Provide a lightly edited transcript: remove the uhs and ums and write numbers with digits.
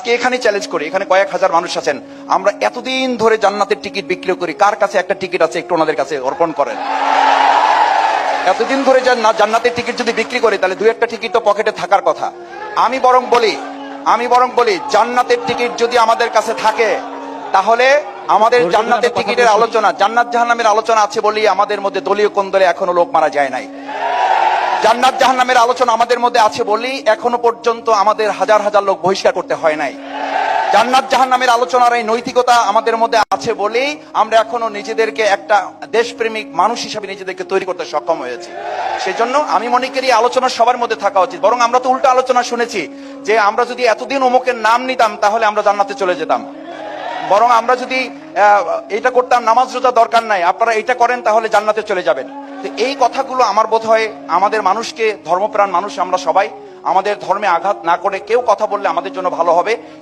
আজকে এখানে চ্যালেঞ্জ করি, এখানে কয়েক হাজার মানুষ আছেন, আমরা এতদিন ধরে জান্নাতের টিকিট বিক্রি করি, কার কাছে একটা টিকিট আছে একটু ওনাদের কাছে অর্পণ করেন। এতদিন ধরে জান্নাতের টিকিট যদি বিক্রি করি তাহলে দুই একটা টিকিট তো পকেটে থাকার কথা। আমি বরং বলি জান্নাতের টিকিট যদি আমাদের কাছে থাকে তাহলে আমাদের জান্নাতের টিকিটের আলোচনা, জান্নাত জাহান্নামের আলোচনা আছে বলেই আমাদের মধ্যে দলীয় কোন্দলে এখনো লোক মারা যায় নাই। জান্নাত জাহান্নামের আলোচনা আমাদের মধ্যে আছে বলেই এখনো পর্যন্ত আমাদের হাজার হাজার লোক বহিষ্কার করতে হয় নাই। জান্নাত জাহান্নামের আলোচনার এই নৈতিকতা আমাদের মধ্যে আছে বলেই আমরা এখনো নিজেদেরকে একটা দেশপ্রেমিক মানুষ হিসেবে নিজেদেরকে তৈরি করতে সক্ষম হয়েছি। সেজন্য আমি মনে করি আলোচনা সবার মধ্যে থাকা উচিত। বরং আমরা তো উল্টা আলোচনা শুনেছি যে আমরা যদি এতদিন অমুকের নাম নিতাম তাহলে আমরা জান্নাতে চলে যেতাম। বরং আমরা যদি এটা করতাম, নামাজ রোজা দরকার নাই, আপনারা এটা করেন তাহলে জান্নাতে চলে যাবেন। তো এই কথাগুলো আমার বোধ হয় আমাদের মানুষকে, ধর্মপ্রাণ মানুষ আমরা সবাই, আমাদের ধর্মে আঘাত না করে কেউ কথা বললে আমাদের জন্য ভালো হবে।